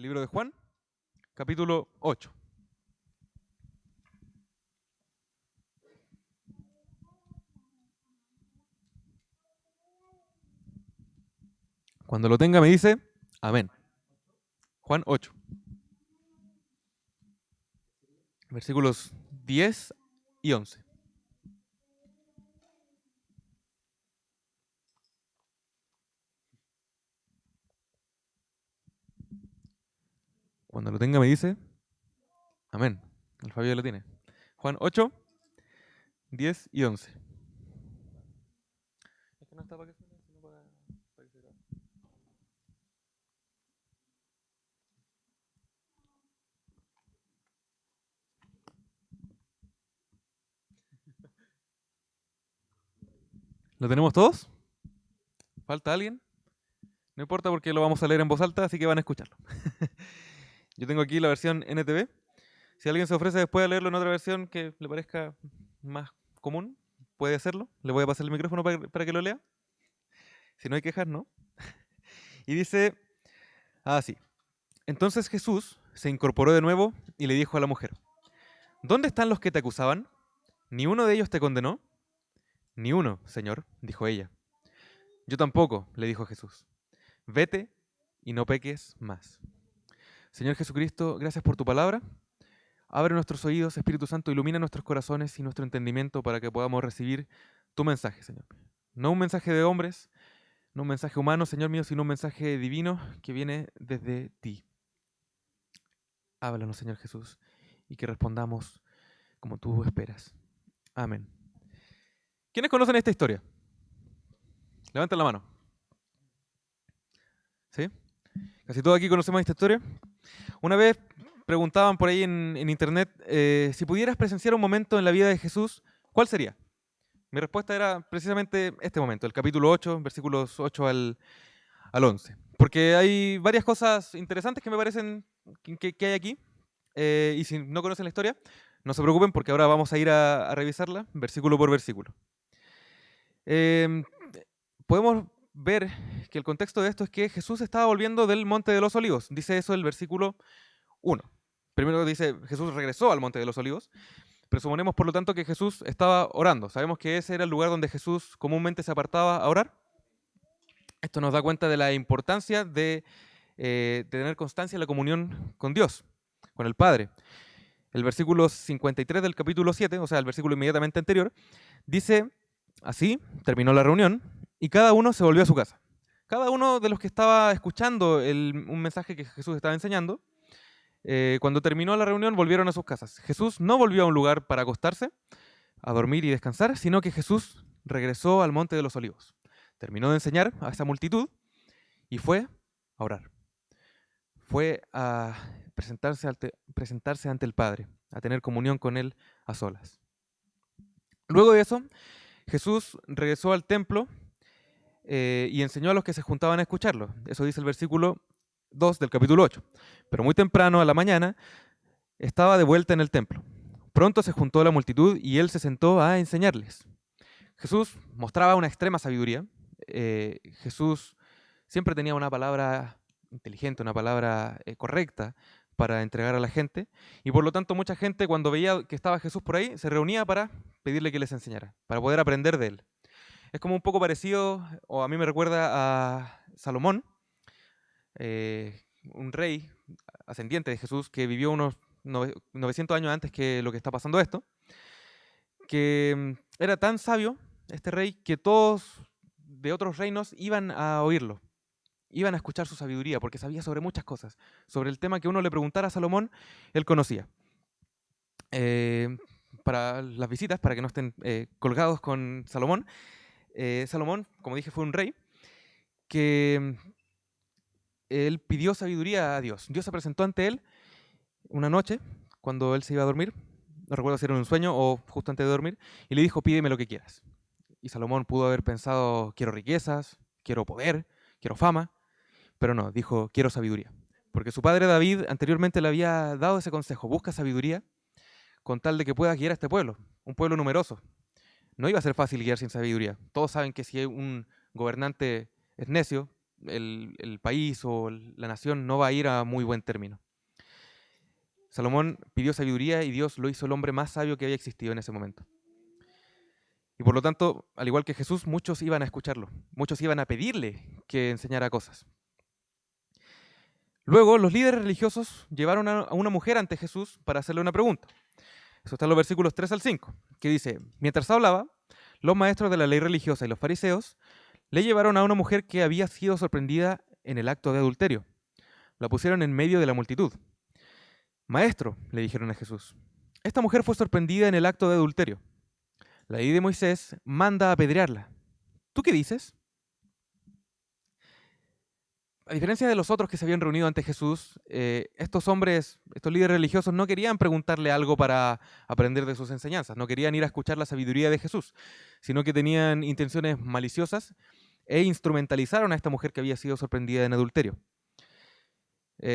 Libro de Juan, capítulo 8. Cuando lo tenga me dice, amén. Juan 8, versículos 10 y 11. Cuando lo tenga me dice, amén. El Fabio lo tiene. Juan 8, 10 y 11. Es que no está para que suene, sino para que se grabe. ¿Lo tenemos todos? ¿Falta alguien? No importa porque lo vamos a leer en voz alta, así que van a escucharlo. Yo tengo aquí la versión NTV. Si alguien se ofrece después de leerlo en otra versión que le parezca más común, puede hacerlo. Le voy a pasar el micrófono para que lo lea. Si no hay quejas, no. Y dice así. Entonces Jesús se incorporó de nuevo y le dijo a la mujer, ¿dónde están los que te acusaban? ¿Ni uno de ellos te condenó? Ni uno, Señor, dijo ella. Yo tampoco, le dijo Jesús. Vete y no peques más. Señor Jesucristo, gracias por tu palabra. Abre nuestros oídos, Espíritu Santo, ilumina nuestros corazones y nuestro entendimiento para que podamos recibir tu mensaje, Señor. No un mensaje de hombres, no un mensaje humano, Señor mío, sino un mensaje divino que viene desde ti. Háblanos, Señor Jesús, y que respondamos como tú esperas. Amén. ¿Quiénes conocen esta historia? Levanten la mano. ¿Sí? Casi todos aquí conocemos esta historia. Una vez preguntaban por ahí en internet, si pudieras presenciar un momento en la vida de Jesús, ¿cuál sería? Mi respuesta era precisamente este momento, el capítulo 8, versículos 8 al 11. Porque hay varias cosas interesantes que me parecen que hay aquí. Y si no conocen la historia, no se preocupen porque ahora vamos a ir a revisarla versículo por versículo. Eh, Podemos ver que el contexto de esto es que Jesús estaba volviendo del Monte de los Olivos. Dice eso el versículo 1. Primero dice, Jesús regresó al Monte de los Olivos. Presuponemos, por lo tanto, que Jesús estaba orando. Sabemos que ese era el lugar donde Jesús comúnmente se apartaba a orar. Esto nos da cuenta de la importancia de tener constancia en la comunión con Dios, con el Padre. El versículo 53 del capítulo 7, o sea, el versículo inmediatamente anterior, dice así, terminó la reunión y cada uno se volvió a su casa. Cada uno de los que estaba escuchando un mensaje que Jesús estaba enseñando, cuando terminó la reunión volvieron a sus casas. Jesús no volvió a un lugar para acostarse, a dormir y descansar, sino que Jesús regresó al Monte de los Olivos. Terminó de enseñar a esa multitud y fue a orar. Fue a presentarse ante el Padre, a tener comunión con Él a solas. Luego de eso, Jesús regresó al templo y enseñó a los que se juntaban a escucharlo. Eso dice el versículo 2 del capítulo 8. Pero muy temprano a la mañana estaba de vuelta en el templo. Pronto se juntó la multitud y él se sentó a enseñarles. Jesús mostraba una extrema sabiduría. Jesús siempre tenía una palabra inteligente, una palabra correcta para entregar a la gente. Y por lo tanto mucha gente cuando veía que estaba Jesús por ahí se reunía para pedirle que les enseñara, para poder aprender de él. Es como un poco parecido, o a mí me recuerda a Salomón, un rey ascendiente de Jesús que vivió unos 900 años antes que lo que está pasando esto, que era tan sabio, este rey, que todos de otros reinos iban a oírlo, iban a escuchar su sabiduría, porque sabía sobre muchas cosas. Sobre el tema que uno le preguntara a Salomón, él conocía. Para las visitas, para que no estén colgados con Salomón, Salomón, como dije, fue un rey que él pidió sabiduría a Dios. Dios se presentó ante él una noche, cuando él se iba a dormir, no recuerdo si era en un sueño o justo antes de dormir, y le dijo, pídeme lo que quieras. Y Salomón pudo haber pensado, quiero riquezas, quiero poder, quiero fama, pero no, dijo, quiero sabiduría. Porque su padre David anteriormente le había dado ese consejo, busca sabiduría con tal de que puedas guiar a este pueblo, un pueblo numeroso. No iba a ser fácil guiar sin sabiduría. Todos saben que si un gobernante es necio, el país o la nación no va a ir a muy buen término. Salomón pidió sabiduría y Dios lo hizo el hombre más sabio que había existido en ese momento. Y por lo tanto, al igual que Jesús, muchos iban a escucharlo, muchos iban a pedirle que enseñara cosas. Luego, los líderes religiosos llevaron a una mujer ante Jesús para hacerle una pregunta. Eso está en los versículos 3 al 5, que dice, mientras hablaba, los maestros de la ley religiosa y los fariseos le llevaron a una mujer que había sido sorprendida en el acto de adulterio. La pusieron en medio de la multitud. Maestro, le dijeron a Jesús, esta mujer fue sorprendida en el acto de adulterio. La ley de Moisés manda apedrearla. ¿Tú qué dices? A diferencia de los otros que se habían reunido ante Jesús, estos hombres, estos líderes religiosos, no querían preguntarle algo para aprender de sus enseñanzas, no querían ir a escuchar la sabiduría de Jesús, sino que tenían intenciones maliciosas e instrumentalizaron a esta mujer que había sido sorprendida en adulterio.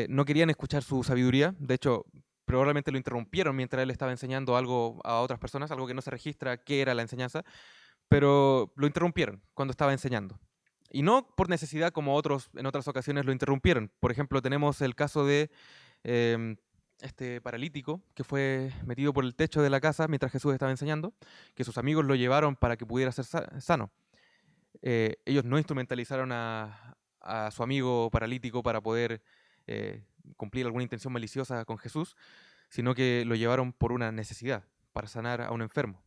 No querían escuchar su sabiduría, de hecho, probablemente lo interrumpieron mientras él estaba enseñando algo a otras personas, algo que no se registra qué era la enseñanza, pero lo interrumpieron cuando estaba enseñando. Y no por necesidad como otros en otras ocasiones lo interrumpieron. Por ejemplo, tenemos el caso de este paralítico que fue metido por el techo de la casa mientras Jesús estaba enseñando, que sus amigos lo llevaron para que pudiera ser sano. Ellos no instrumentalizaron a su amigo paralítico para poder cumplir alguna intención maliciosa con Jesús, sino que lo llevaron por una necesidad, para sanar a un enfermo.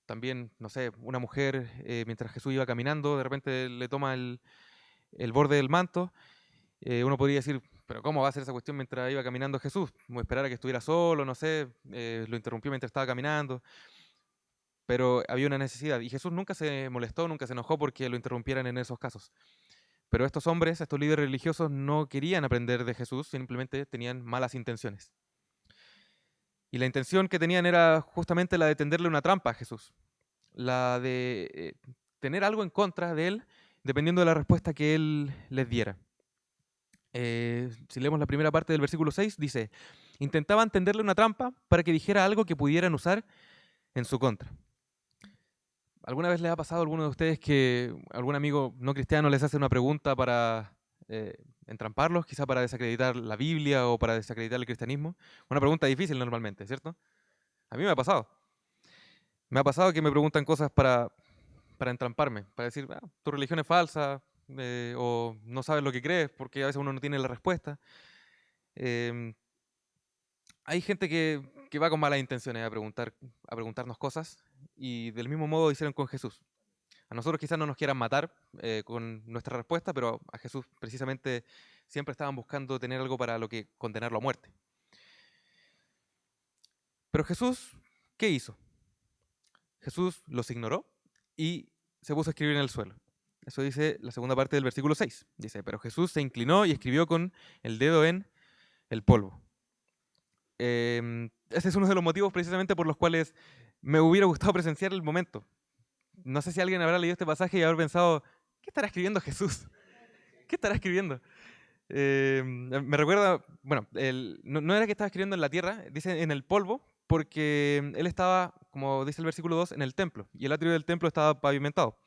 También, no sé, una mujer, mientras Jesús iba caminando, de repente le toma el borde del manto. Uno podría decir, pero ¿cómo va a hacer esa cuestión mientras iba caminando Jesús? Como esperar a que estuviera solo, no sé, lo interrumpió mientras estaba caminando. Pero había una necesidad. Y Jesús nunca se molestó, nunca se enojó porque lo interrumpieran en esos casos. Pero estos hombres, estos líderes religiosos, no querían aprender de Jesús, simplemente tenían malas intenciones. Y la intención que tenían era justamente la de tenderle una trampa a Jesús, la de tener algo en contra de él, dependiendo de la respuesta que él les diera. Si leemos la primera parte del versículo 6, dice, intentaban tenderle una trampa para que dijera algo que pudieran usar en su contra. ¿Alguna vez les ha pasado a alguno de ustedes que algún amigo no cristiano les hace una pregunta para entramparlos, quizá para desacreditar la Biblia o para desacreditar el cristianismo? Una pregunta difícil normalmente, ¿cierto? A mí me ha pasado. Me ha pasado que me preguntan cosas para entramparme, para decir, "Ah, tu religión es falsa, o no sabes lo que crees, porque a veces uno no tiene la respuesta". Em, Hay gente que va con malas intenciones a preguntarnos cosas, y del mismo modo hicieron con Jesús. A nosotros quizás no nos quieran matar con nuestra respuesta, pero a Jesús precisamente siempre estaban buscando tener algo para lo que condenarlo a muerte. Pero Jesús, ¿qué hizo? Jesús los ignoró y se puso a escribir en el suelo. Eso dice la segunda parte del versículo 6. Dice, pero Jesús se inclinó y escribió con el dedo en el polvo. Ese es uno de los motivos precisamente por los cuales me hubiera gustado presenciar el momento. No sé si alguien habrá leído este pasaje y habrá pensado, ¿qué estará escribiendo Jesús? ¿Qué estará escribiendo? Me recuerda, bueno, no era que estaba escribiendo en la tierra, dice en el polvo, porque él estaba, como dice el versículo 2, en el templo, y el atrio del templo estaba pavimentado.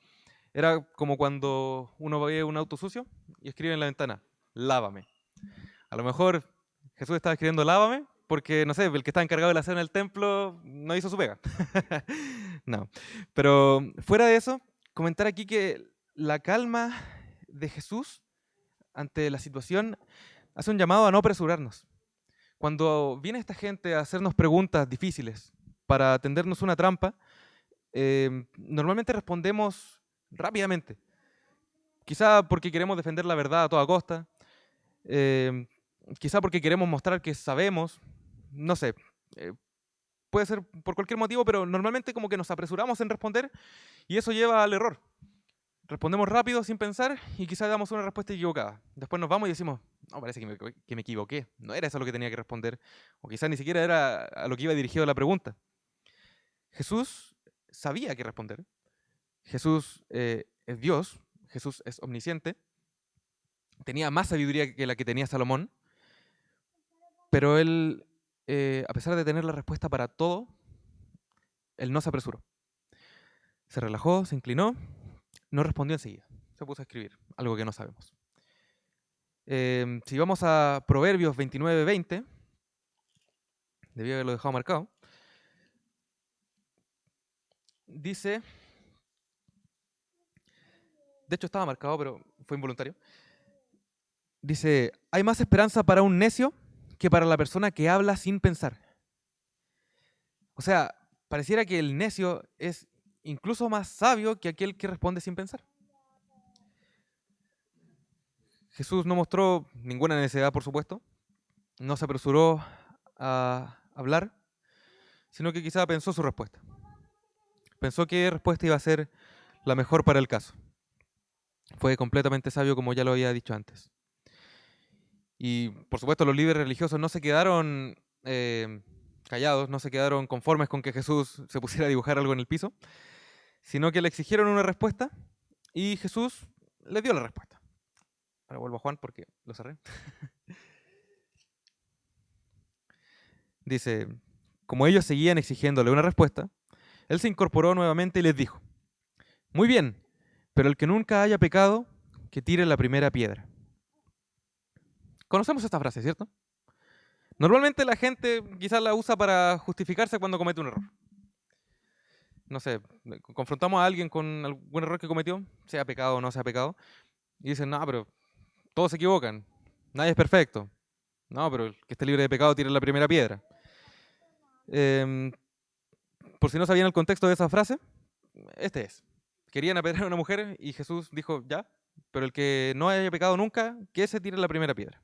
Era como cuando uno ve un auto sucio y escribe en la ventana, lávame. A lo mejor Jesús estaba escribiendo lávame porque, no sé, el que estaba encargado de la cena en el templo no hizo su pega. No. Pero fuera de eso, comentar aquí que la calma de Jesús ante la situación hace un llamado a no apresurarnos. Cuando viene esta gente a hacernos preguntas difíciles para tendernos una trampa, normalmente respondemos rápidamente. Quizá porque queremos defender la verdad a toda costa, eh, quizá porque queremos mostrar que sabemos, no sé, eh, puede ser por cualquier motivo, pero normalmente como que nos apresuramos en responder y eso lleva al error. Respondemos rápido, sin pensar, y quizá damos una respuesta equivocada. Después nos vamos y decimos, no, parece que me equivoqué, no era eso lo que tenía que responder, o quizá ni siquiera era a lo que iba dirigido la pregunta. Jesús sabía qué responder. Jesús es Dios, Jesús es omnisciente, tenía más sabiduría que la que tenía Salomón, pero él, a pesar de tener la respuesta para todo, él no se apresuró. Se relajó, se inclinó, no respondió enseguida. Se puso a escribir, algo que no sabemos. Si vamos a Proverbios 29:20, debí haberlo dejado marcado, dice, de hecho estaba marcado, pero fue involuntario, dice, hay más esperanza para un necio que para la persona que habla sin pensar. O sea, pareciera que el necio es incluso más sabio que aquel que responde sin pensar. Jesús no mostró ninguna necesidad, por supuesto, no se apresuró a hablar, sino que quizá pensó su respuesta. Pensó qué respuesta iba a ser la mejor para el caso. Fue completamente sabio, como ya lo había dicho antes. Y, por supuesto, los líderes religiosos no se quedaron callados, no se quedaron conformes con que Jesús se pusiera a dibujar algo en el piso, sino que le exigieron una respuesta y Jesús le dio la respuesta. Ahora vuelvo a Juan porque lo cerré. Dice, como ellos seguían exigiéndole una respuesta, él se incorporó nuevamente y les dijo, muy bien, pero el que nunca haya pecado, que tire la primera piedra. Conocemos esta frase, ¿cierto? Normalmente la gente quizás la usa para justificarse cuando comete un error. No sé, confrontamos a alguien con algún error que cometió, sea pecado o no sea pecado, y dicen, no, pero todos se equivocan, nadie es perfecto. No, pero el que esté libre de pecado tire la primera piedra. Em, por si no sabían el contexto de esa frase, este es. Querían apedrear a una mujer y Jesús dijo, ya, pero el que no haya pecado nunca, que ese tire la primera piedra.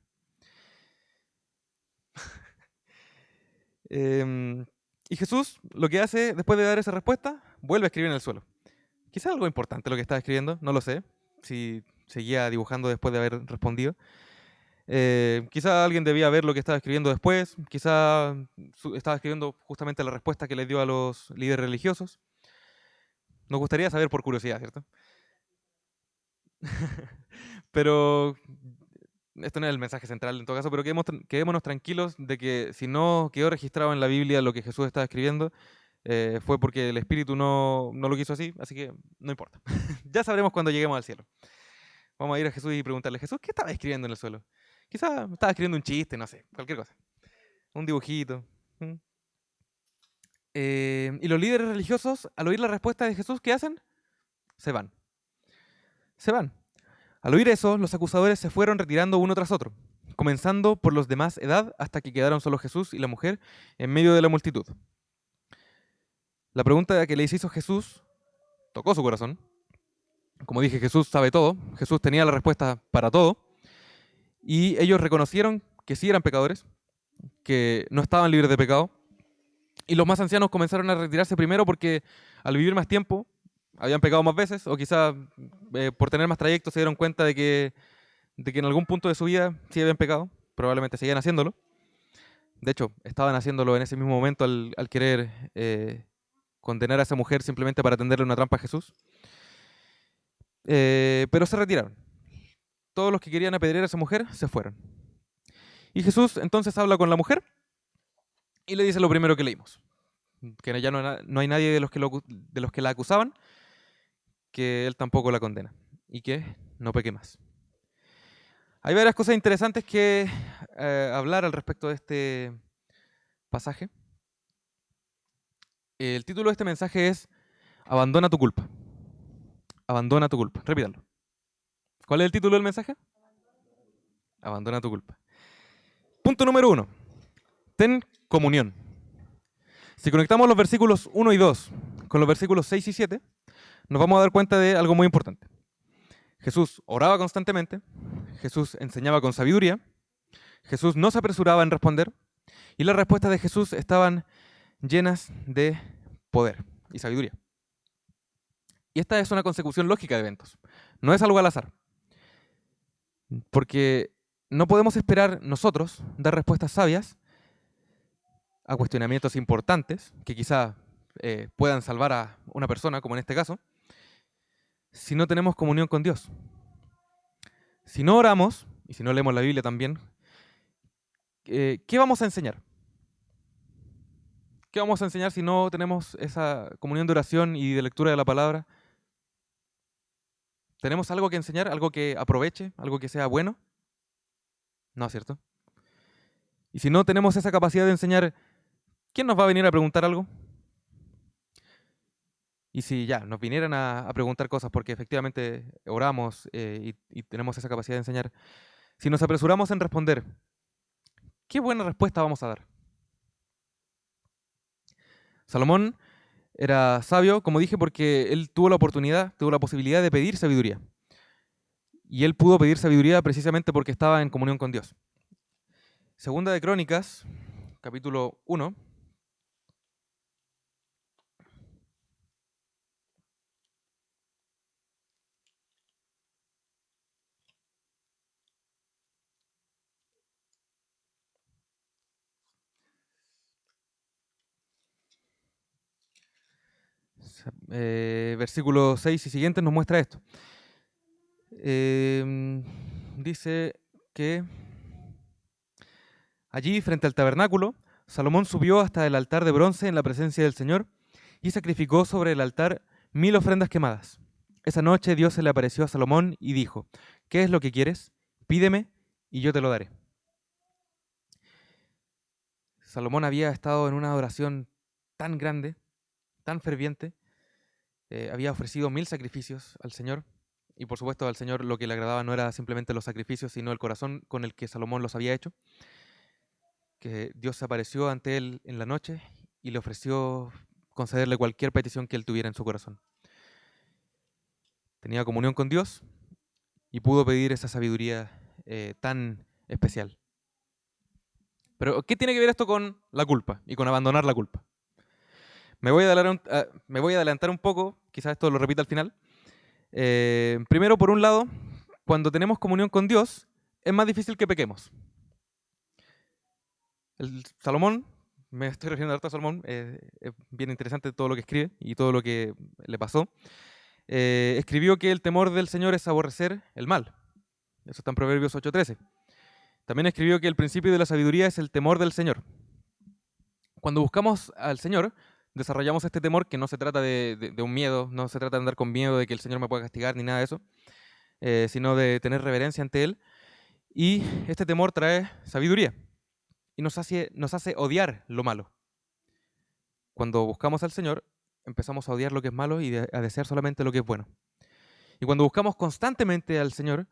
Y Jesús lo que hace después de dar esa respuesta, vuelve a escribir en el suelo. Quizá algo importante lo que estaba escribiendo, no lo sé, si seguía dibujando después de haber respondido. Quizá alguien debía ver lo que estaba escribiendo después, quizá estaba escribiendo justamente la respuesta que le dio a los líderes religiosos. Nos gustaría saber por curiosidad, ¿cierto? Pero esto no es el mensaje central en todo caso, pero quedémonos tranquilos de que si no quedó registrado en la Biblia lo que Jesús estaba escribiendo, fue porque el Espíritu no lo quiso así que no importa. Ya sabremos cuando lleguemos al cielo. Vamos a ir a Jesús y preguntarle, Jesús, ¿qué estaba escribiendo en el suelo? Quizá estaba escribiendo un chiste, no sé, cualquier cosa. Un dibujito. ¿Mm? Y los líderes religiosos, al oír la respuesta de Jesús, ¿qué hacen? Se van. Se van. Al oír eso, los acusadores se fueron retirando uno tras otro, comenzando por los de más edad hasta que quedaron solo Jesús y la mujer en medio de la multitud. La pregunta que le hizo Jesús tocó su corazón. Como dije, Jesús sabe todo, Jesús tenía la respuesta para todo, y ellos reconocieron que sí eran pecadores, que no estaban libres de pecado, y los más ancianos comenzaron a retirarse primero porque al vivir más tiempo habían pecado más veces, o quizá por tener más trayectos se dieron cuenta de que en algún punto de su vida sí habían pecado, probablemente seguían haciéndolo. De hecho, estaban haciéndolo en ese mismo momento al querer condenar a esa mujer simplemente para tenderle una trampa a Jesús. Pero se retiraron. Todos los que querían apedrear a esa mujer se fueron. Y Jesús entonces habla con la mujer y le dice lo primero que leímos. Que ya no hay nadie de los que la acusaban, que él tampoco la condena. Y que no peque más. Hay varias cosas interesantes que hablar al respecto de este pasaje. El título de este mensaje es Abandona tu culpa. Abandona tu culpa. Repítalo. ¿Cuál es el título del mensaje? Abandona tu culpa. Punto número 1. Ten comunión. Si conectamos los versículos 1 y 2 con los versículos 6 y 7, nos vamos a dar cuenta de algo muy importante. Jesús oraba constantemente, Jesús enseñaba con sabiduría, Jesús no se apresuraba en responder, y las respuestas de Jesús estaban llenas de poder y sabiduría. Y esta es una consecución lógica de eventos, no es algo al azar. Porque no podemos esperar nosotros dar respuestas sabias a cuestionamientos importantes que quizá puedan salvar a una persona, como en este caso, si no tenemos comunión con Dios. Si no oramos, y si no leemos la Biblia también, ¿qué vamos a enseñar? ¿Qué vamos a enseñar si no tenemos esa comunión de oración y de lectura de la palabra? ¿Tenemos algo que enseñar, algo que aproveche, algo que sea bueno? No, ¿cierto? Y si no tenemos esa capacidad de enseñar, ¿quién nos va a venir a preguntar algo? Y si ya nos vinieran a preguntar cosas porque efectivamente oramos y tenemos esa capacidad de enseñar, si nos apresuramos en responder, ¿qué buena respuesta vamos a dar? Salomón era sabio, como dije, porque él tuvo la oportunidad, tuvo la posibilidad de pedir sabiduría. Y él pudo pedir sabiduría precisamente porque estaba en comunión con Dios. Segunda de Crónicas, capítulo 1. Versículo 6 y siguientes nos muestra esto. Dice que allí, frente al tabernáculo, Salomón subió hasta el altar de bronce en la presencia del Señor y sacrificó sobre el altar 1000 ofrendas quemadas. Esa noche Dios se le apareció a Salomón y dijo: ¿Qué es lo que quieres? Pídeme y yo te lo daré. Salomón había estado en una adoración tan grande, tan ferviente, había ofrecido 1000 sacrificios al Señor, y por supuesto al Señor lo que le agradaba no era simplemente los sacrificios, sino el corazón con el que Salomón los había hecho, que Dios se apareció ante él en la noche y le ofreció concederle cualquier petición que él tuviera en su corazón. Tenía comunión con Dios y pudo pedir esa sabiduría tan especial. Pero, ¿qué tiene que ver esto con la culpa y con abandonar la culpa? Me voy a adelantar un poco, quizás esto lo repita al final. Primero, por un lado, cuando tenemos comunión con Dios, es más difícil que pequemos. El Salomón, me estoy refiriendo a Salomón, es bien interesante todo lo que escribe y todo lo que le pasó. Escribió que el temor del Señor es aborrecer el mal. Eso está en Proverbios 8:13. También escribió que el principio de la sabiduría es el temor del Señor. Cuando buscamos al Señor, desarrollamos este temor que no se trata de un miedo, no se trata de andar con miedo de que el Señor me pueda castigar ni nada de eso, sino de tener reverencia ante Él. Y este temor trae sabiduría y nos hace odiar lo malo. Cuando buscamos al Señor, empezamos a odiar lo que es malo y a desear solamente lo que es bueno. Y cuando buscamos constantemente al Señor,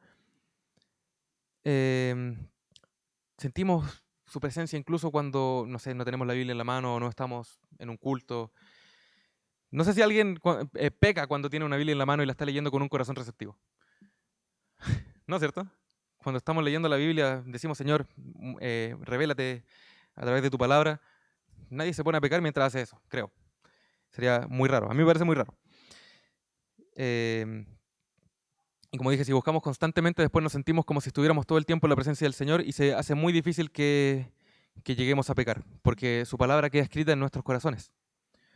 eh, sentimos su presencia incluso cuando, no sé, no tenemos la Biblia en la mano o no estamos en un culto. No sé si alguien peca cuando tiene una Biblia en la mano y la está leyendo con un corazón receptivo. ¿No es cierto? Cuando estamos leyendo la Biblia, decimos: Señor, revélate a través de tu palabra. Nadie se pone a pecar mientras hace eso, creo. Sería muy raro. A mí me parece muy raro. Y como dije, si buscamos constantemente, después nos sentimos como si estuviéramos todo el tiempo en la presencia del Señor y se hace muy difícil que lleguemos a pecar, porque su palabra queda escrita en nuestros corazones,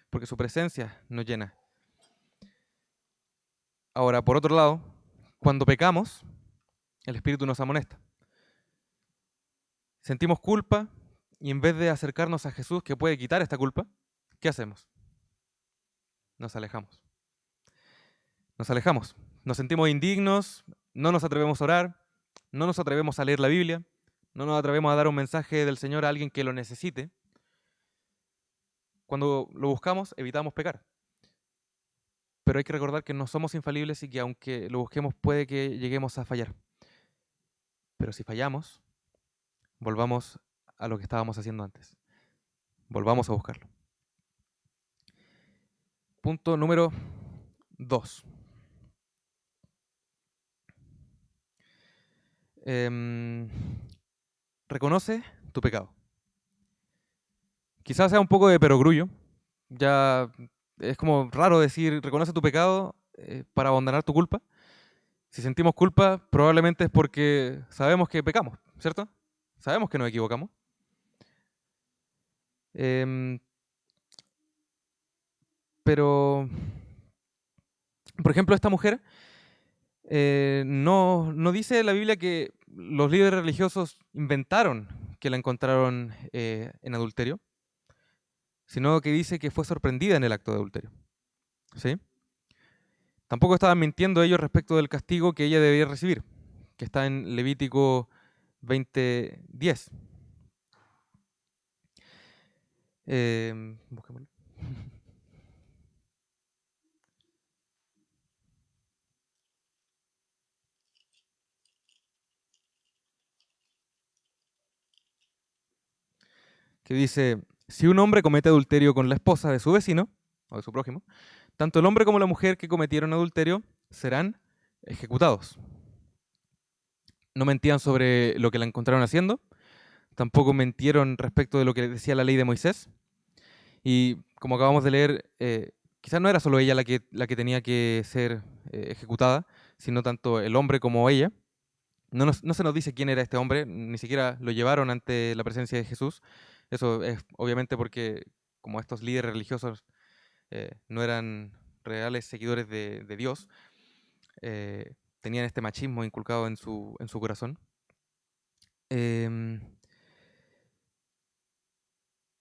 porque su presencia nos llena. Ahora, por otro lado, cuando pecamos, el Espíritu nos amonesta. Sentimos culpa y en vez de acercarnos a Jesús, que puede quitar esta culpa, ¿qué hacemos? Nos alejamos. Nos alejamos. Nos sentimos indignos, no nos atrevemos a orar, no nos atrevemos a leer la Biblia, no nos atrevemos a dar un mensaje del Señor a alguien que lo necesite. Cuando lo buscamos, evitamos pecar. Pero hay que recordar que no somos infalibles y que aunque lo busquemos puede que lleguemos a fallar. Pero si fallamos, volvamos a lo que estábamos haciendo antes. Volvamos a buscarlo. Punto número 2. Reconoce tu pecado. Quizás sea un poco de perogrullo. Ya es como raro decir reconoce tu pecado para abandonar tu culpa. Si sentimos culpa, probablemente es porque sabemos que pecamos, ¿cierto? Sabemos que nos equivocamos. Pero, por ejemplo, esta mujer no dice la Biblia que los líderes religiosos inventaron que la encontraron en adulterio, sino que dice que fue sorprendida en el acto de adulterio. ¿Sí? Tampoco estaban mintiendo ellos respecto del castigo que ella debía recibir, que está en Levítico 20:10. Busquémoslo. Que dice, si un hombre comete adulterio con la esposa de su vecino o de su prójimo, tanto el hombre como la mujer que cometieron adulterio serán ejecutados. No mentían sobre lo que la encontraron haciendo, tampoco mentieron respecto de lo que decía la ley de Moisés. Y como acabamos de leer, quizás no era solo ella la que tenía que ser ejecutada, sino tanto el hombre como ella. No se nos dice quién era este hombre, ni siquiera lo llevaron ante la presencia de Jesús. Eso es obviamente porque como estos líderes religiosos no eran reales seguidores de Dios, tenían este machismo inculcado en su corazón. Em,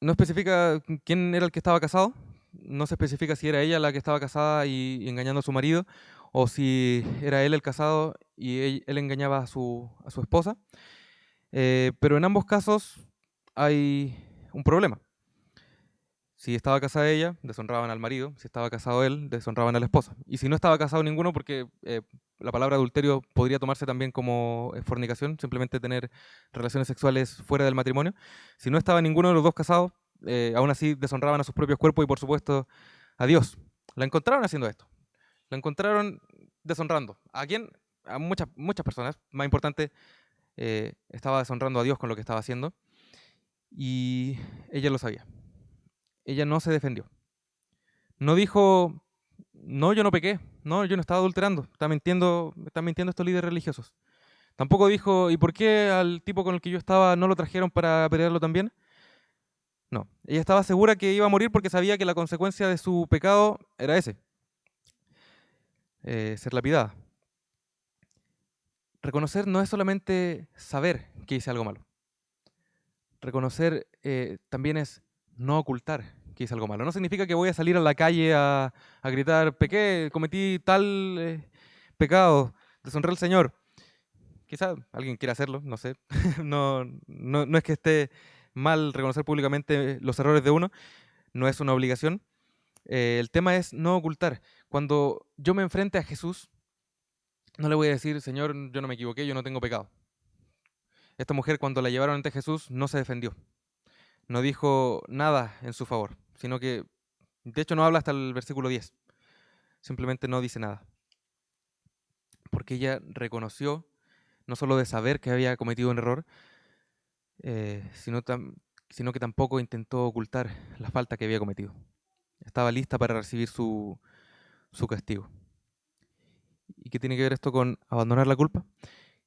no especifica quién era el que estaba casado, no se especifica si era ella la que estaba casada y engañando a su marido, o si era él el casado y él engañaba a su esposa. Pero en ambos casos hay un problema. Si estaba casada ella, deshonraban al marido. Si estaba casado él, deshonraban a la esposa. Y si no estaba casado ninguno, porque la palabra adulterio podría tomarse también como fornicación, simplemente tener relaciones sexuales fuera del matrimonio. Si no estaba ninguno de los dos casados, aún así deshonraban a sus propios cuerpos y por supuesto a Dios. La encontraron haciendo esto. La encontraron deshonrando. ¿A quién? A muchas personas. Más importante, estaba deshonrando a Dios con lo que estaba haciendo. Y ella lo sabía. Ella no se defendió. No dijo, no, yo no pequé, no, yo no estaba adulterando, están mintiendo estos líderes religiosos. Tampoco dijo, ¿y por qué al tipo con el que yo estaba no lo trajeron para apedrearlo también? No, ella estaba segura que iba a morir porque sabía que la consecuencia de su pecado era ese, ser lapidada. Reconocer no es solamente saber que hice algo malo. Reconocer también es no ocultar que hice algo malo. No significa que voy a salir a la calle a gritar, pequé, cometí tal pecado, deshonré al Señor. Quizá alguien quiera hacerlo, no sé. No es que esté mal reconocer públicamente los errores de uno, no es una obligación. El tema es no ocultar. Cuando yo me enfrente a Jesús, no le voy a decir, Señor, yo no me equivoqué, yo no tengo pecado. Esta mujer cuando la llevaron ante Jesús no se defendió. No dijo nada en su favor, sino que, de hecho, no habla hasta el versículo 10. Simplemente no dice nada. Porque ella reconoció, no solo de saber que había cometido un error, sino que tampoco intentó ocultar la falta que había cometido. Estaba lista para recibir su castigo. ¿Y qué tiene que ver esto con abandonar la culpa?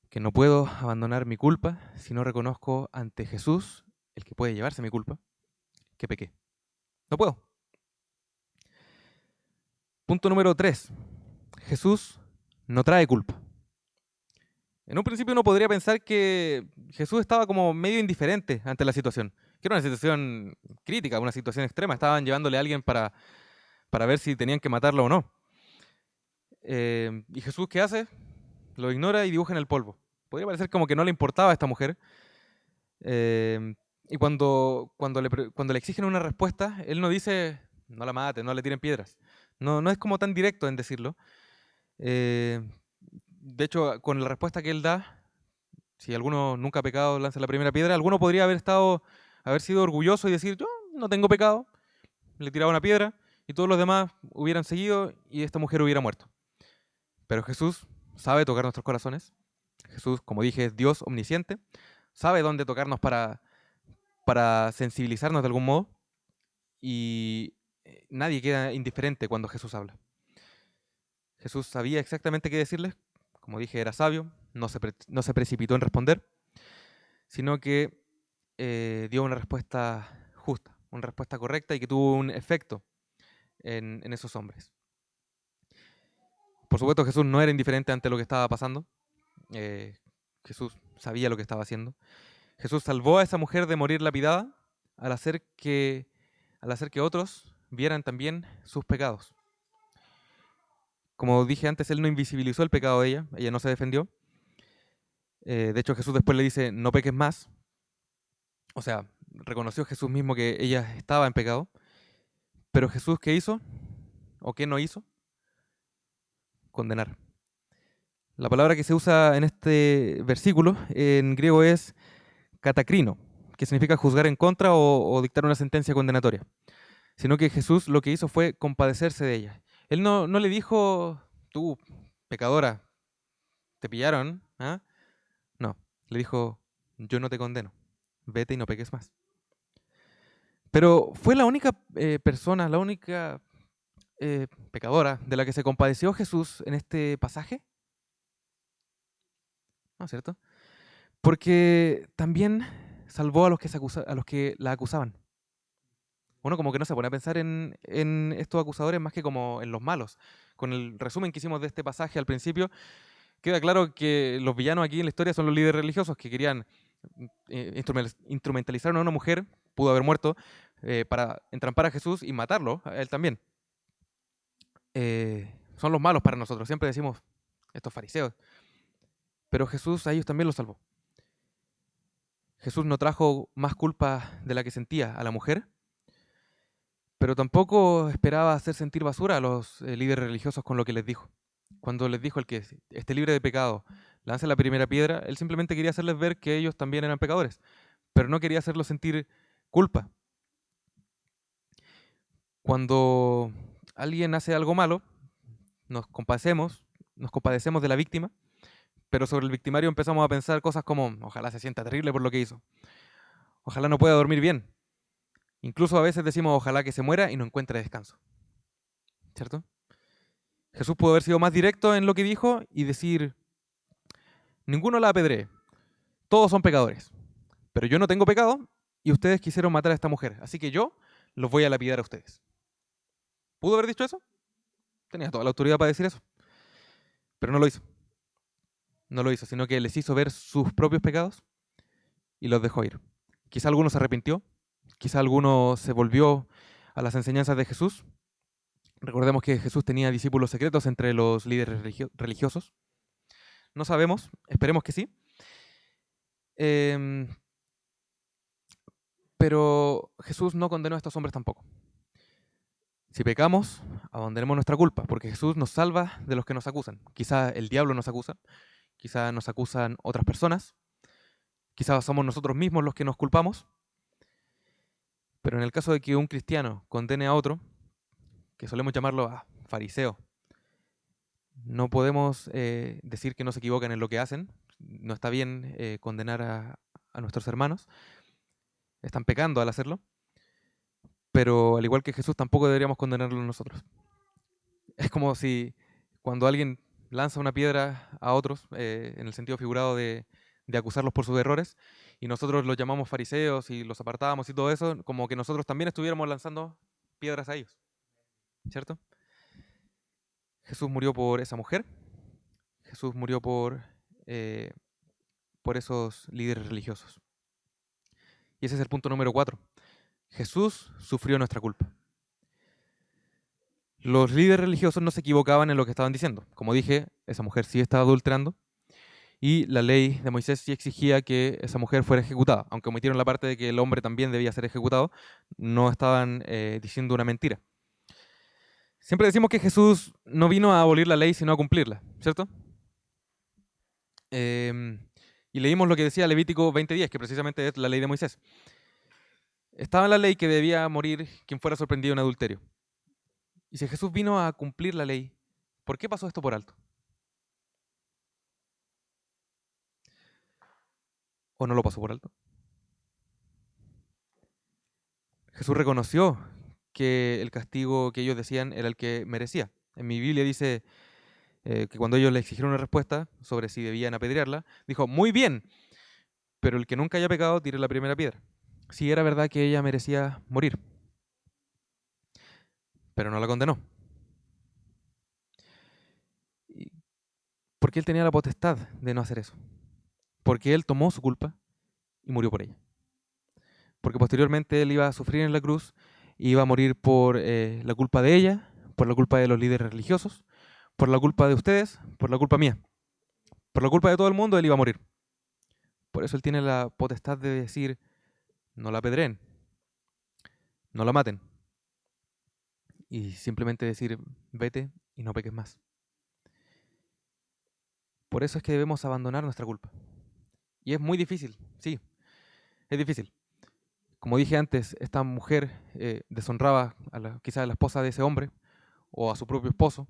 Que no puedo abandonar mi culpa si no reconozco ante Jesús, el que puede llevarse mi culpa, que pequé. No puedo. Punto número 3. Jesús no trae culpa. En un principio uno podría pensar que Jesús estaba como medio indiferente ante la situación, que era una situación crítica, una situación extrema. Estaban llevándole a alguien para ver si tenían que matarlo o no. ¿Y Jesús qué hace? Lo ignora y dibuja en el polvo. Podría parecer como que no le importaba a esta mujer. Y cuando le exigen una respuesta, él no dice, no la maten, no le tiren piedras. No es como tan directo en decirlo. Eh, de hecho, con la respuesta que él da, si alguno nunca ha pecado, lanza la primera piedra, alguno podría haber sido orgulloso y decir, yo no tengo pecado, le tiraba una piedra y todos los demás hubieran seguido y esta mujer hubiera muerto. Pero Jesús sabe tocar nuestros corazones. Jesús, como dije, es Dios omnisciente. Sabe dónde tocarnos para sensibilizarnos de algún modo. Y nadie queda indiferente cuando Jesús habla. Jesús sabía exactamente qué decirles. Como dije, era sabio. No se precipitó en responder, sino que dio una respuesta justa, una respuesta correcta y que tuvo un efecto en esos hombres. Por supuesto, Jesús no era indiferente ante lo que estaba pasando. Eh, Jesús sabía lo que estaba haciendo. Jesús salvó a esa mujer de morir lapidada al hacer que otros vieran también sus pecados. Como dije antes, Él no invisibilizó el pecado de ella no se defendió. De hecho, Jesús después le dice, no peques más. O sea, reconoció Jesús mismo que ella estaba en pecado. Pero Jesús, ¿qué hizo? ¿O qué no hizo? Condenar. La palabra que se usa en este versículo en griego es katakrino, que significa juzgar en contra o dictar una sentencia condenatoria. Sino que Jesús lo que hizo fue compadecerse de ella. Él no le dijo, tú, pecadora, te pillaron, ¿ah? No, le dijo, yo no te condeno, vete y no peques más. Pero fue la única persona, la única pecadora de la que se compadeció Jesús en este pasaje, ¿no es cierto? Porque también salvó a los que, a los que la acusaban. Uno como que no se pone a pensar en estos acusadores más que como en los malos. Con el resumen que hicimos de este pasaje al principio, queda claro que los villanos aquí en la historia son los líderes religiosos que querían instrumentalizar a una mujer, pudo haber muerto, para entrampar a Jesús y matarlo, a él también. Son los malos para nosotros, siempre decimos estos fariseos. Pero Jesús a ellos también los salvó. Jesús no trajo más culpa de la que sentía a la mujer, pero tampoco esperaba hacer sentir basura a los líderes religiosos con lo que les dijo. Cuando les dijo el que esté libre de pecado, lance la primera piedra, él simplemente quería hacerles ver que ellos también eran pecadores, pero no quería hacerlos sentir culpa. Cuando alguien hace algo malo, nos compadecemos de la víctima, pero sobre el victimario empezamos a pensar cosas como, ojalá se sienta terrible por lo que hizo, ojalá no pueda dormir bien. Incluso a veces decimos, ojalá que se muera y no encuentre descanso. ¿Cierto? Jesús pudo haber sido más directo en lo que dijo y decir, ninguno la apedree, todos son pecadores, pero yo no tengo pecado y ustedes quisieron matar a esta mujer, así que yo los voy a lapidar a ustedes. ¿Pudo haber dicho eso? Tenía toda la autoridad para decir eso, pero no lo hizo. No lo hizo, sino que les hizo ver sus propios pecados y los dejó ir. Quizá alguno se arrepintió, quizá alguno se volvió a las enseñanzas de Jesús. Recordemos que Jesús tenía discípulos secretos entre los líderes religiosos. No sabemos, esperemos que sí. Pero Jesús no condenó a estos hombres tampoco. Si pecamos, abandonemos nuestra culpa, porque Jesús nos salva de los que nos acusan. Quizá el diablo nos acusa, quizá nos acusan otras personas, quizá somos nosotros mismos los que nos culpamos, pero en el caso de que un cristiano condene a otro, que solemos llamarlo fariseo, no podemos decir que no se equivocan en lo que hacen, no está bien condenar a nuestros hermanos, están pecando al hacerlo, pero al igual que Jesús tampoco deberíamos condenarlo nosotros. Es como si cuando alguien lanza una piedra a otros, en el sentido figurado de acusarlos por sus errores, y nosotros los llamamos fariseos y los apartamos y todo eso, como que nosotros también estuviéramos lanzando piedras a ellos, ¿cierto? Jesús murió por esa mujer, Jesús murió por esos líderes religiosos. Y ese es el punto número 4. Jesús sufrió nuestra culpa. Los líderes religiosos no se equivocaban en lo que estaban diciendo. Como dije, esa mujer sí estaba adulterando y la ley de Moisés sí exigía que esa mujer fuera ejecutada. Aunque omitieron la parte de que el hombre también debía ser ejecutado, no estaban diciendo una mentira. Siempre decimos que Jesús no vino a abolir la ley, sino a cumplirla, ¿cierto? Y leímos lo que decía Levítico 20:10, que precisamente es la ley de Moisés. Estaba en la ley que debía morir quien fuera sorprendido en adulterio. Y si Jesús vino a cumplir la ley, ¿por qué pasó esto por alto? ¿O no lo pasó por alto? Jesús reconoció que el castigo que ellos decían era el que merecía. En mi Biblia dice que cuando ellos le exigieron una respuesta sobre si debían apedrearla, dijo, muy bien, pero el que nunca haya pecado tire la primera piedra. Sí, era verdad que ella merecía morir, pero no la condenó. Porque él tenía la potestad de no hacer eso. Porque él tomó su culpa y murió por ella. Porque posteriormente él iba a sufrir en la cruz y iba a morir por la culpa de ella, por la culpa de los líderes religiosos, por la culpa de ustedes, por la culpa mía. Por la culpa de todo el mundo él iba a morir. Por eso Él tiene la potestad de decir, no la apedreen, no la maten. Y simplemente decir, vete y no peques más. Por eso es que debemos abandonar nuestra culpa. Y es muy difícil, sí, es difícil. Como dije antes, esta mujer deshonraba quizás a la esposa de ese hombre o a su propio esposo.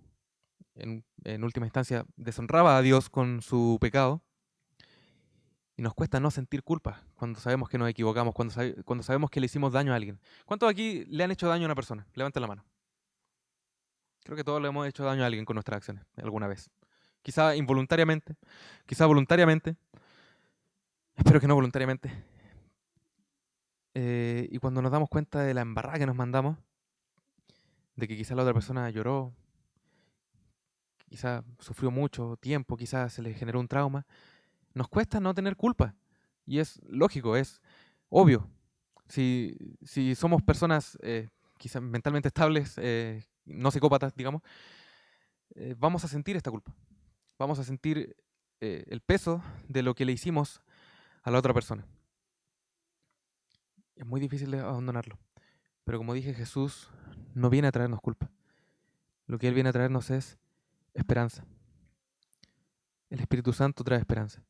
En última instancia, deshonraba a Dios con su pecado. Y nos cuesta no sentir culpa cuando sabemos que nos equivocamos, cuando sabemos que le hicimos daño a alguien. ¿Cuántos aquí le han hecho daño a una persona? Levanten la mano. Creo que todos le hemos hecho daño a alguien con nuestras acciones alguna vez. Quizá involuntariamente, quizá voluntariamente. Espero que no voluntariamente. Y cuando nos damos cuenta de la embarrada que nos mandamos, de que quizá la otra persona lloró, quizá sufrió mucho tiempo, quizá se le generó un trauma, nos cuesta no tener culpa. Y es lógico, es obvio. Si somos personas quizá mentalmente estables, no psicópatas, digamos, vamos a sentir esta culpa. Vamos a sentir el peso de lo que le hicimos a la otra persona. Es muy difícil de abandonarlo. Pero como dije, Jesús no viene a traernos culpa. Lo que Él viene a traernos es esperanza. El Espíritu Santo trae esperanza.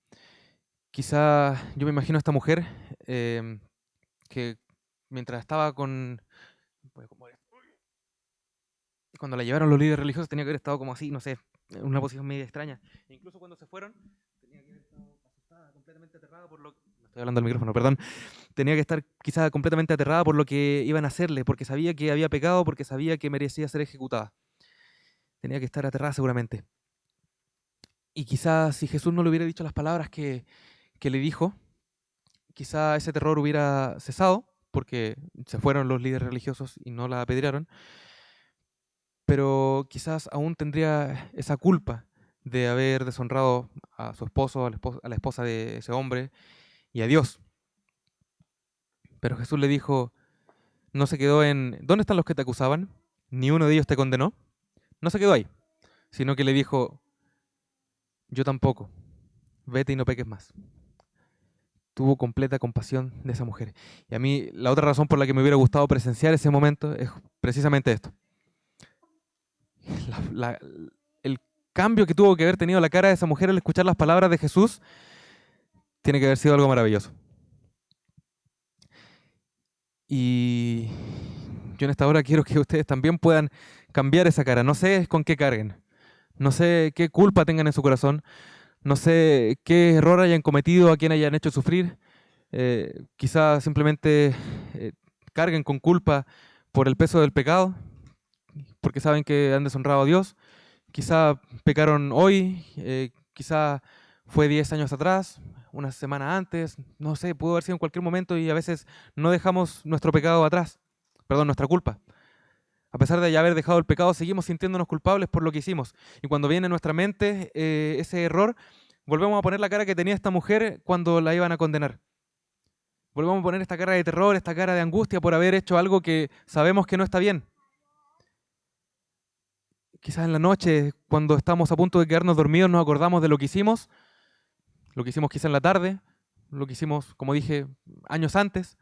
Quizá yo me imagino a esta mujer que mientras estaba con... Cuando la llevaron los líderes religiosos tenía que haber estado como así, no sé, en una posición media extraña. E incluso cuando se fueron, tenía que haber estado asustada, completamente aterrada por lo que... Me estoy hablando al micrófono, perdón. Tenía que estar quizá completamente aterrada por lo que iban a hacerle, porque sabía que había pecado, porque sabía que merecía ser ejecutada. Tenía que estar aterrada seguramente. Y quizás si Jesús no le hubiera dicho las palabras que le dijo, quizá ese terror hubiera cesado, porque se fueron los líderes religiosos y no la apedrearon, pero quizás aún tendría esa culpa de haber deshonrado a su esposo, a la esposa de ese hombre y a Dios. Pero Jesús le dijo, no se quedó en, ¿dónde están los que te acusaban? Ni uno de ellos te condenó. No se quedó ahí, sino que le dijo, yo tampoco, vete y no peques más. Tuvo completa compasión de esa mujer. Y a mí la otra razón por la que me hubiera gustado presenciar ese momento es precisamente esto. La- el cambio que tuvo que haber tenido la cara de esa mujer al escuchar las palabras de Jesús tiene que haber sido algo maravilloso. Y yo en esta hora quiero que ustedes también puedan cambiar esa cara. No sé con qué carguen. No sé qué culpa tengan en su corazón. No sé qué error hayan cometido, a quién hayan hecho sufrir. Quizá simplemente carguen con culpa por el peso del pecado, porque saben que han deshonrado a Dios. Quizá pecaron hoy, quizá fue 10 años atrás, una semana antes, no sé, pudo haber sido en cualquier momento y a veces no dejamos nuestro pecado atrás, perdón, nuestra culpa. A pesar de ya haber dejado el pecado, seguimos sintiéndonos culpables por lo que hicimos. Y cuando viene a nuestra mente ese error, volvemos a poner la cara que tenía esta mujer cuando la iban a condenar. Volvemos a poner esta cara de terror, esta cara de angustia por haber hecho algo que sabemos que no está bien. Quizás en la noche, cuando estamos a punto de quedarnos dormidos, nos acordamos de lo que hicimos quizá en la tarde, lo que hicimos, como dije, años antes,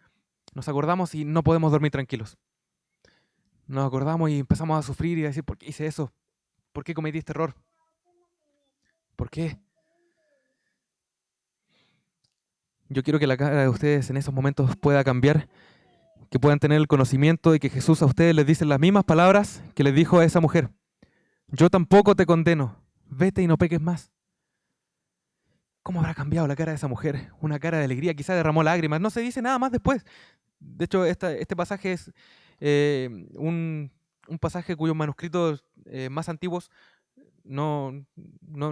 nos acordamos y no podemos dormir tranquilos. Nos acordamos y empezamos a sufrir y a decir, ¿por qué hice eso? ¿Por qué cometí este error? ¿Por qué? Yo quiero que la cara de ustedes en esos momentos pueda cambiar, que puedan tener el conocimiento de que Jesús a ustedes les dice las mismas palabras que les dijo a esa mujer. Yo tampoco te condeno, vete y no peques más. ¿Cómo habrá cambiado la cara de esa mujer? Una cara de alegría, quizá derramó lágrimas, no se dice nada más después. De hecho, este pasaje es un pasaje cuyos manuscritos más antiguos no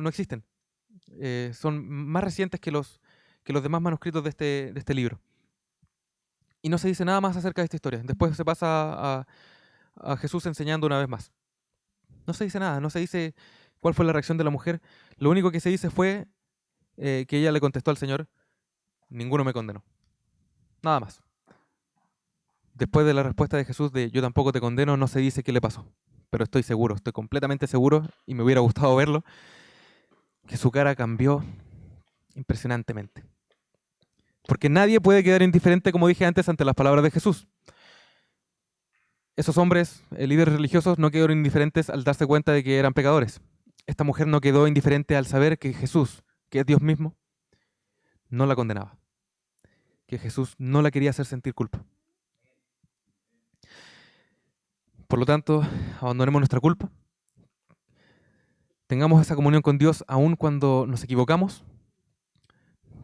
existen. Son más recientes que los demás manuscritos de este libro. Y no se dice nada más acerca de esta historia. Después se pasa a Jesús enseñando una vez más. No se dice nada, no se dice cuál fue la reacción de la mujer. Lo único que se dice fue que ella le contestó al Señor, ninguno me condenó. Nada más. Después de la respuesta de Jesús de yo tampoco te condeno, no se dice qué le pasó. Pero estoy seguro, estoy completamente seguro, y me hubiera gustado verlo, que su cara cambió impresionantemente. Porque nadie puede quedar indiferente, como dije antes, ante las palabras de Jesús. Esos hombres, líderes religiosos, no quedaron indiferentes al darse cuenta de que eran pecadores. Esta mujer no quedó indiferente al saber que Jesús, que es Dios mismo, no la condenaba. Que Jesús no la quería hacer sentir culpa. Por lo tanto, abandonemos nuestra culpa. Tengamos esa comunión con Dios aun cuando nos equivocamos.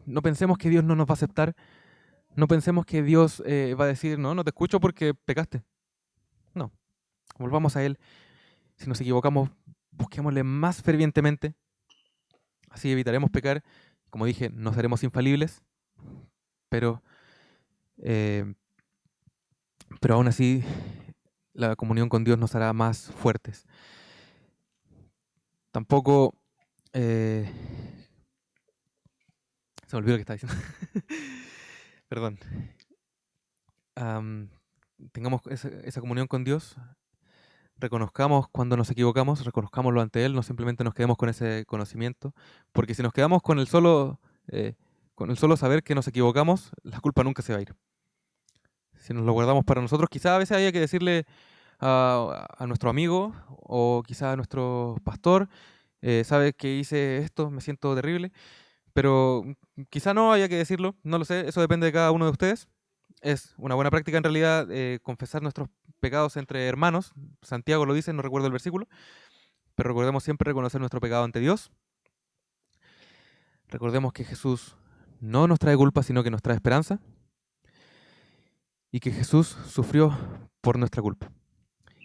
No pensemos que Dios no nos va a aceptar. No pensemos que Dios va a decir, no, no te escucho porque pecaste. No, volvamos a Él. Si nos equivocamos, busquémosle más fervientemente. Así evitaremos pecar. Como dije, no seremos infalibles, pero, eh, pero aún así la comunión con Dios nos hará más fuertes. Tampoco... se me olvidó lo que estaba diciendo. Perdón. Tengamos esa comunión con Dios. Reconozcamos cuando nos equivocamos, reconozcámoslo ante Él, no simplemente nos quedemos con ese conocimiento, porque si nos quedamos con el solo saber que nos equivocamos, la culpa nunca se va a ir. Si nos lo guardamos para nosotros, quizá a veces haya que decirle a nuestro amigo o quizá a nuestro pastor, sabe que hice esto, me siento terrible, pero quizá no haya que decirlo, no lo sé, eso depende de cada uno de ustedes. Es una buena práctica en realidad confesar nuestros pecados entre hermanos. Santiago lo dice, no recuerdo el versículo, pero recordemos siempre reconocer nuestro pecado ante Dios. Recordemos que Jesús no nos trae culpa, sino que nos trae esperanza. Y que Jesús sufrió por nuestra culpa.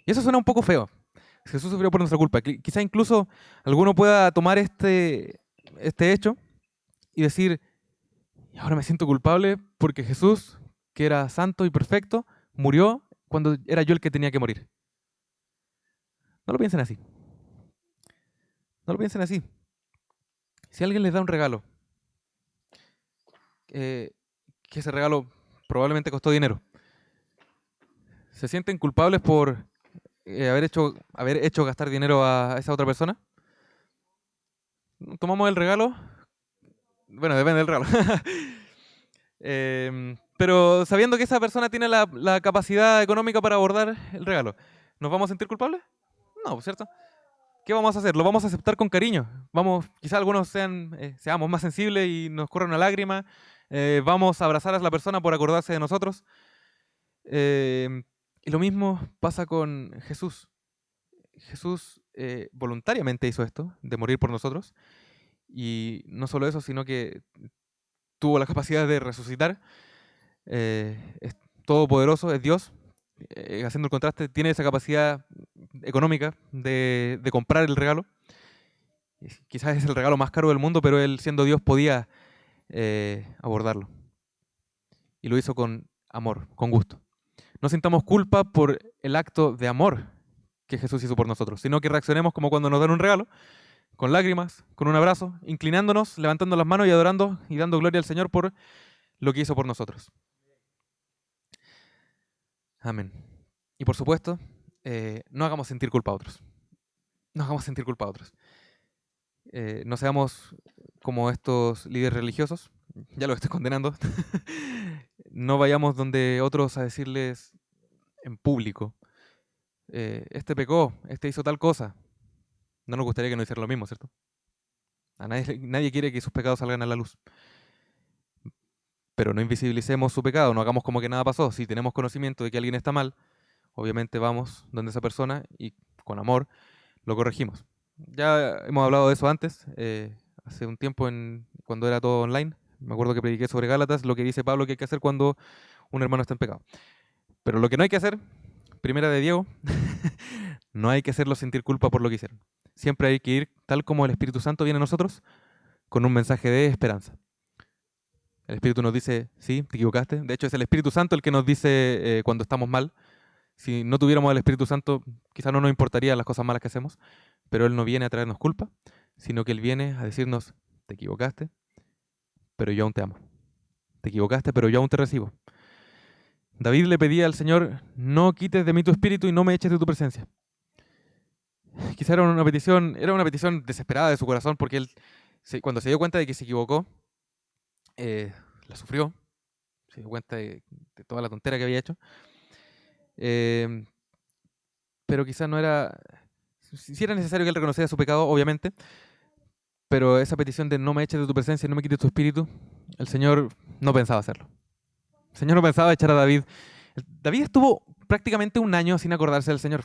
Y eso suena un poco feo. Jesús sufrió por nuestra culpa. Quizá incluso alguno pueda tomar este hecho y decir, ahora me siento culpable porque Jesús, que era santo y perfecto, murió cuando era yo el que tenía que morir. No lo piensen así. No lo piensen así. Si alguien les da un regalo, que ese regalo probablemente costó dinero, ¿se sienten culpables por haber hecho gastar dinero a esa otra persona? Tomamos el regalo. Bueno, depende del regalo. Pero sabiendo que esa persona tiene la capacidad económica para abordar el regalo, ¿nos vamos a sentir culpables? No, ¿cierto? ¿Qué vamos a hacer? Lo vamos a aceptar con cariño. Quizá algunos seamos más sensibles y nos corra una lágrima. Vamos a abrazar a la persona por acordarse de nosotros. Y lo mismo pasa con Jesús. Jesús voluntariamente hizo esto, de morir por nosotros. Y no solo eso, sino que tuvo la capacidad de resucitar. Es todopoderoso, es Dios. Haciendo el contraste, tiene esa capacidad económica de comprar el regalo. Quizás es el regalo más caro del mundo, pero él, siendo Dios, podía abordarlo. Y lo hizo con amor, con gusto. No sintamos culpa por el acto de amor que Jesús hizo por nosotros, sino que reaccionemos como cuando nos dan un regalo, con lágrimas, con un abrazo, inclinándonos, levantando las manos y adorando y dando gloria al Señor por lo que hizo por nosotros. Amén. Y por supuesto, no hagamos sentir culpa a otros. No hagamos sentir culpa a otros. No seamos como estos líderes religiosos, ya los estoy condenando. No vayamos donde otros a decirles en público, este pecó, este hizo tal cosa. No nos gustaría que nos hiciera lo mismo, ¿cierto? Nadie quiere que sus pecados salgan a la luz. Pero no invisibilicemos su pecado, no hagamos como que nada pasó. Si tenemos conocimiento de que alguien está mal, obviamente vamos donde esa persona y con amor lo corregimos. Ya hemos hablado de eso antes, hace un tiempo cuando era todo online. Me acuerdo que prediqué sobre Gálatas, lo que dice Pablo que hay que hacer cuando un hermano está en pecado. Pero lo que no hay que hacer, primera de Diego, no hay que hacerlo sentir culpa por lo que hicieron. Siempre hay que ir, tal como el Espíritu Santo viene a nosotros, con un mensaje de esperanza. El Espíritu nos dice, sí, te equivocaste. De hecho, es el Espíritu Santo el que nos dice cuando estamos mal. Si no tuviéramos al Espíritu Santo, quizás no nos importarían las cosas malas que hacemos, pero Él no viene a traernos culpa, sino que Él viene a decirnos, te equivocaste, pero yo aún te amo. Te equivocaste, pero yo aún te recibo. David le pedía al Señor, no quites de mí tu espíritu y no me eches de tu presencia. Quizá era una petición desesperada de su corazón, porque él, cuando se dio cuenta de que se equivocó, la sufrió, se dio cuenta de toda la tontera que había hecho. Eh, pero quizás no era... Sí era necesario que él reconociera su pecado, obviamente, pero esa petición de no me eches de tu presencia, no me quites tu espíritu, el Señor no pensaba hacerlo. El Señor no pensaba echar a David. David estuvo prácticamente un año sin acordarse del Señor.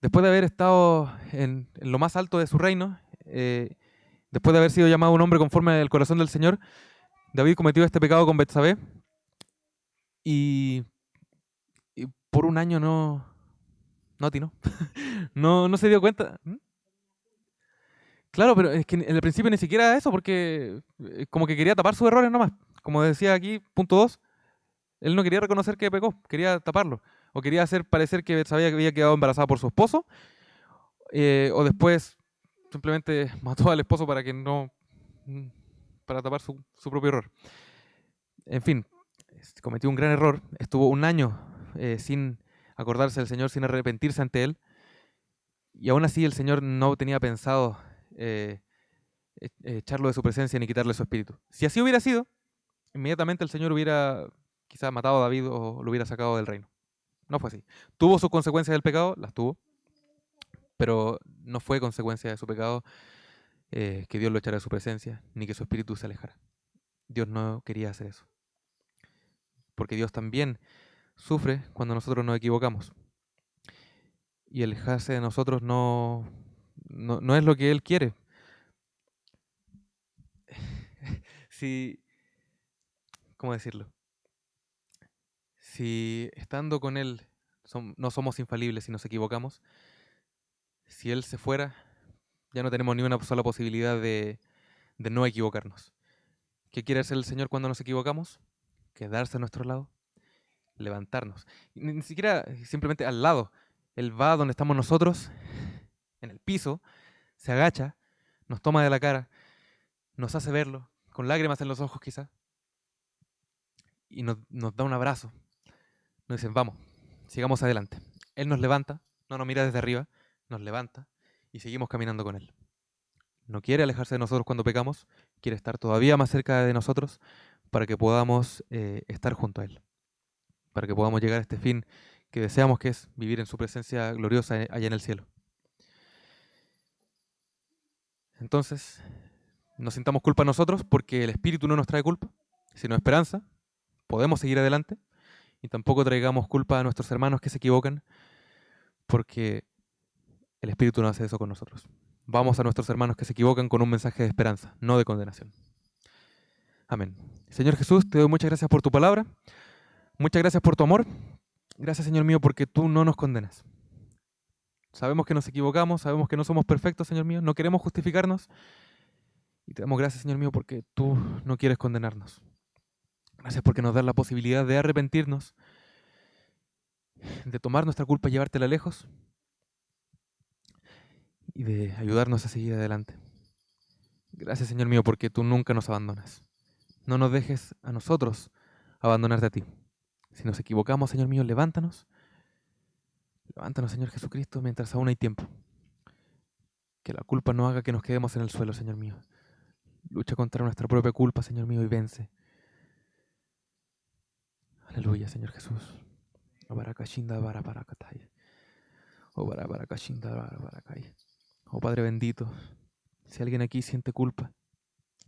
Después de haber estado en lo más alto de su reino, después de haber sido llamado un hombre conforme al corazón del Señor, David cometió este pecado con Betsabé y, y por un año no atinó. No se dio cuenta. ¿Mm? Claro, pero es que en el principio ni siquiera eso, porque como que quería tapar sus errores nomás. Como decía aquí, punto 2, él no quería reconocer que pecó, quería taparlo. O quería hacer parecer que sabía que había quedado embarazada por su esposo, o después simplemente mató al esposo para que no, mm, para tapar su propio error. En fin, cometió un gran error, estuvo un año sin acordarse del Señor, sin arrepentirse ante Él, y aún así el Señor no tenía pensado eh, echarlo de su presencia ni quitarle su espíritu. Si así hubiera sido, inmediatamente el Señor hubiera quizás matado a David o lo hubiera sacado del reino. No fue así. Tuvo sus consecuencias del pecado, las tuvo, pero no fue consecuencia de su pecado que Dios lo echara de su presencia, ni que su espíritu se alejara. Dios no quería hacer eso, porque Dios también sufre cuando nosotros nos equivocamos. Y alejarse de nosotros no es lo que Él quiere. Si, ¿cómo decirlo? Si estando con Él no somos infalibles y nos equivocamos, si Él se fuera, ya no tenemos ni una sola posibilidad de no equivocarnos. ¿Qué quiere hacer el Señor cuando nos equivocamos? Quedarse a nuestro lado, levantarnos. Y ni siquiera simplemente al lado. Él va donde estamos nosotros, en el piso, se agacha, nos toma de la cara, nos hace verlo, con lágrimas en los ojos quizá, y nos da un abrazo. Nos dicen, vamos, sigamos adelante. Él nos levanta, no nos mira desde arriba, nos levanta y seguimos caminando con Él. No quiere alejarse de nosotros cuando pecamos, quiere estar todavía más cerca de nosotros para que podamos estar junto a Él, para que podamos llegar a este fin que deseamos, que es vivir en su presencia gloriosa allá en el cielo. Entonces, no sintamos culpa nosotros porque el Espíritu no nos trae culpa, sino esperanza. Podemos seguir adelante y tampoco traigamos culpa a nuestros hermanos que se equivocan porque el Espíritu no hace eso con nosotros. Vamos a nuestros hermanos que se equivocan con un mensaje de esperanza, no de condenación. Amén. Señor Jesús, te doy muchas gracias por tu palabra, muchas gracias por tu amor. Gracias, Señor mío, porque tú no nos condenas. Sabemos que nos equivocamos, sabemos que no somos perfectos, Señor mío, no queremos justificarnos. Y te damos gracias, Señor mío, porque tú no quieres condenarnos. Gracias porque nos das la posibilidad de arrepentirnos, de tomar nuestra culpa y llevártela lejos y de ayudarnos a seguir adelante. Gracias, Señor mío, porque tú nunca nos abandonas. No nos dejes a nosotros abandonarte a ti. Si nos equivocamos, Señor mío, levántanos. Levántanos, Señor Jesucristo, mientras aún hay tiempo. Que la culpa no haga que nos quedemos en el suelo, Señor mío. Lucha contra nuestra propia culpa, Señor mío, y vence. Aleluya, Señor Jesús. Oh Padre bendito, si alguien aquí siente culpa,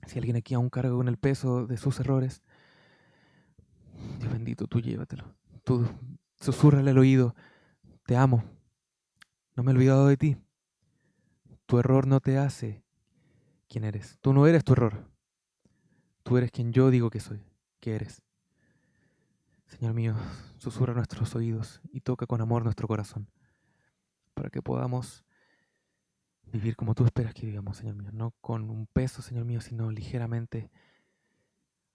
si alguien aquí aún carga con el peso de sus errores, Dios bendito, tú llévatelo. Tú susúrrale al oído, te amo, no me he olvidado de ti. Tu error no te hace quien eres. Tú no eres tu error. Tú eres quien yo digo que soy, que eres. Señor mío, susurra nuestros oídos y toca con amor nuestro corazón para que podamos vivir como tú esperas que vivamos, Señor mío. No con un peso, Señor mío, sino ligeramente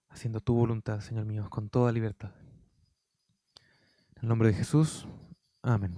haciendo tu voluntad, Señor mío, con toda libertad. En el nombre de Jesús, amén.